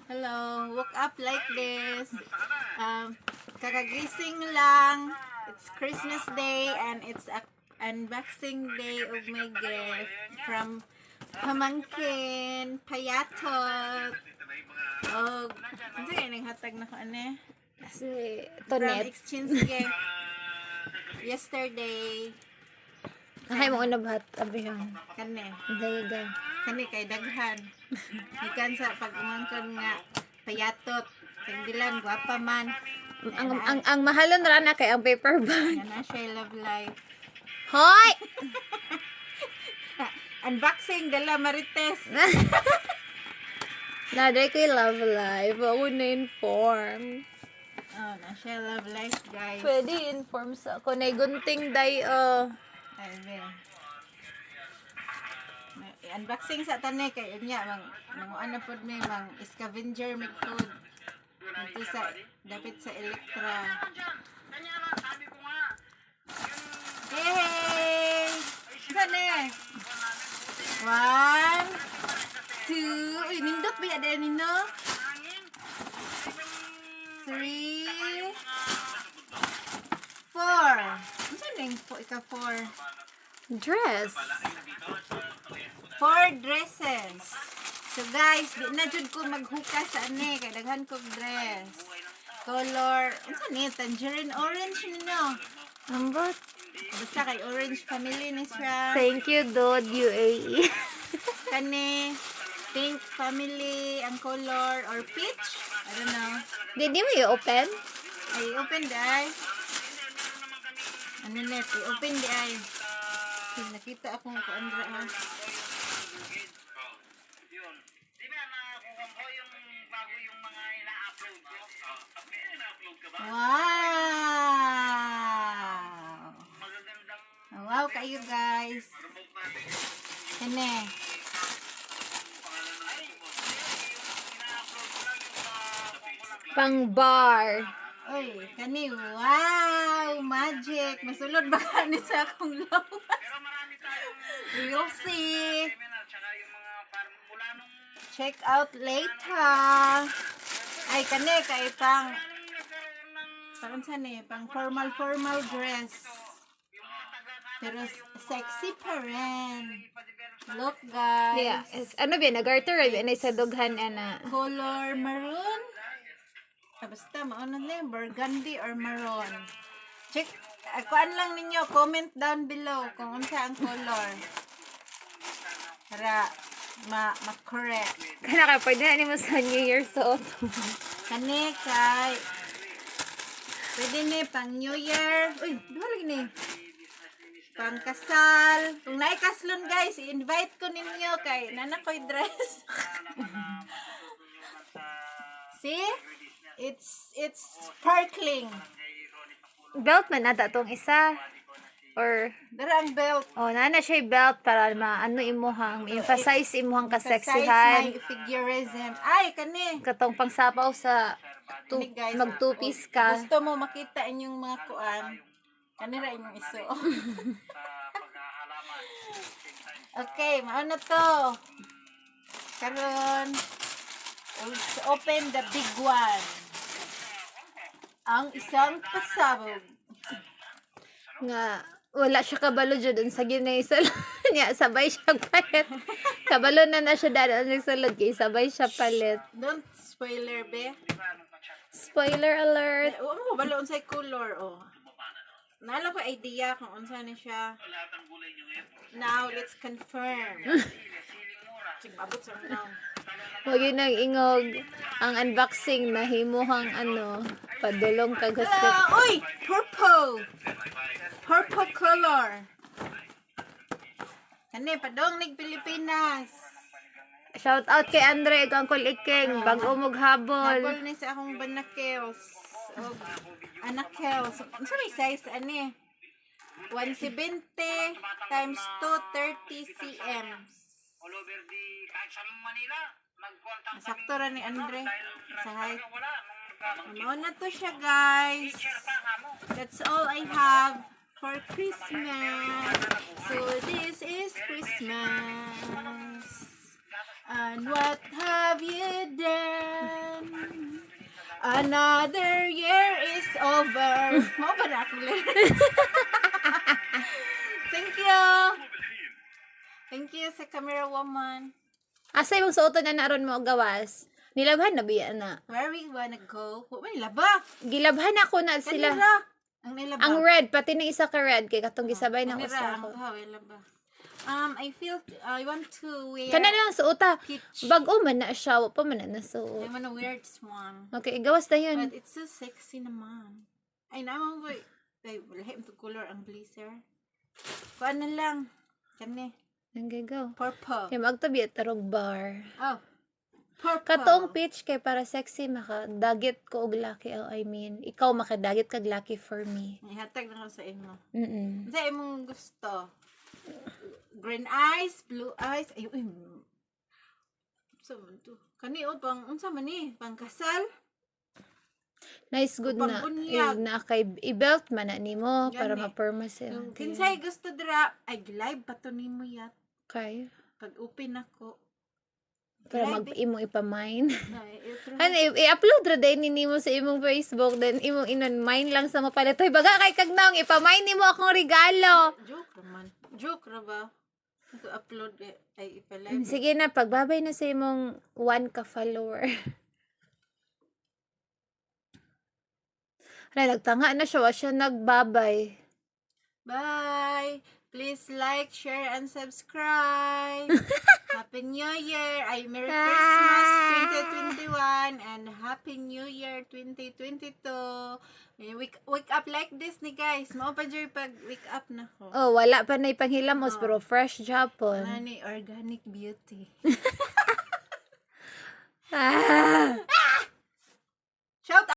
Hello, woke up like this. Kakagising lang. It's Christmas Day and it's a unboxing day of my gift from pamangkin, payatot. Oh, ano kayo nang hatag na ko ane? Kasi From Tonet. exchange gift. Yesterday. Ay, mo unabhat. Abihan. Kane. Dayagan. Kani kay daghan. Ikan sa pag-umangkon nga payatot. Tagbilan, gwapa man. Ang mahalon ra na kay ang paper bag. Yan na siya, love life. Hoy! Unboxing, dala Marites. Naday kay Love Life. Ako na-inform. Oh, na siya, love life, guys. Pwede inform sa ako. Gunting day, Ay, be. Unboxing sa tane kay niya mang ano pod may mang scavenger may food. Dito sa dapit sa Electra. Hey! Sane. 1 2 Uy, nindot ba yan nino? 3 4 Ano yung ika-4? dress. 4 dresses. So guys, di na jud ko maghukas sa ane kay daghan kog dress. Color, unsa ni tangerine orange nino. Ambot. Basta kay orange family ni siya. Thank you, Dod UAE. Kani pink family ang color or peach. I don't know. Di mo i-open? Ay, open di ay. Ano net, open di ay. Nakita akong kaandra ha. Wow! Wow kayo guys. Kani. Pang bar. Uy, kani. Wow! Magic. Masulod ba kani sa akong lawas? We'll see. Check out later. Ay, kani kay pang saan eh, pang formal dress. Pero sexy pa rin. Look guys. Yeah. Ano ba? Nag-garter ba? Na sa dughan na. Color maroon. Basta mauna lang, burgundy or maroon. Check, kuan lang ninyo, comment down below kung unsa ang color. Para ma-correct. Kana ka, pwede na mo sa New Year's suot. Kani kay pwede ni pang New Year. Uy, duha lagi ni. Pang kasal. Kung naay kaslon guys, i-invite ko ninyo kay nana ko'y dress. See? It's sparkling. Belt man ata tong isa. Or, Dara ang belt. nana siya belt para maano imuhang, emphasize imuhang Besides kaseksihan. my figurism. Ay, kani. Katong pangsapaw sa Kani guys. mag-two-piece ka. Gusto mo makita inyong mga kuan. Kanira inyong iso. Okay, mauna to. Karon, let's open the big one. Ang isang pasabog. Nga, wala siya kabalo dyan sa ginay-salon niya. Sabay siya palit. Kabalo na siya dahil nagsalod kay sabay siya palit. Don't spoiler, be. Spoiler alert. Oo, balo unsay color, oh. Nalo ko idea kung unsa ni siya. Now, let's confirm. Sige, abot sa mga. Huwag yun nang ingog ang unboxing na himuhang padulong kagustot. Uy! Purple! Purple color. Kani, padong nig Pilipinas. Shout out kay Andre ug Uncle Iking bago mog habol. Habol ni sa akong banakels. O, anakels. Ano may size? Ani? 170 times 230 cm. Sakto ra ni Andre sa height. Mauna to siya guys. That's all I have for Christmas. So this is Christmas. And what have you done? Another year is over. Mo ba na ako Thank you. Thank you sa camera woman. Asa yung suoton na naron mo gawas? Nilabhan na biya na. Where we wanna go? May laba. Gilabhan ako na sila. Kanira. Ang nilaba. Ang red, pati na isa ka red. Kaya katong gisabay ng Kanira, usa ang ko. bahaw, laba. I want to wear Kana lang suota. peach. Bago man na siya. Wa pa man na I nasuot. wanna wear this one. Okay, gawas na yun. But it's so sexy naman. Ay, naman ko. Ay, lahi to color ang blazer. Kuan na lang. Kani. Nanggagaw. Purple. Kaya magtabi at tarong bar. Oh. Purple. Katong peach kay para sexy makadagit ko og laki. Oh, I mean, ikaw makadagit kag laki for me. Ihatag na ko sa imo. Mm. Sa imong gusto. Green eyes, blue eyes. Ay, uy. Unsa man to? Kani o pang unsa man ni? Pangkasal? Nice good na. Pangbunyag. Na kay i-belt man na nimo para Gani. ma-perma siya. Yung kinsay gusto dira, ay live pa to nimo yat. Okay. Pag open ako. Para Live, mag-imo ipamain. Ay, ito. Ano, i-upload ra din nimo sa imong Facebook, then imong inon-mine lang sa mapalit. Hoy, baga kay kagnaong ipamain nimo akong regalo. Joke naman. Joke ra ba? Ito-upload ay ipalive. Sige na, pagbabay na sa imong 1 ka follower. Ay, nagtanga na siya. Wa siya nagbabay. Bye! Please like, share, and subscribe. Happy New Year! Ay, Merry Christmas 2021 and Happy New Year 2022. Wake up like this ni guys. Mao pa dyan pag wake up na ko. Oh, wala pa na ipanghilamos, pero fresh Japon. Nani, organic beauty. Ah!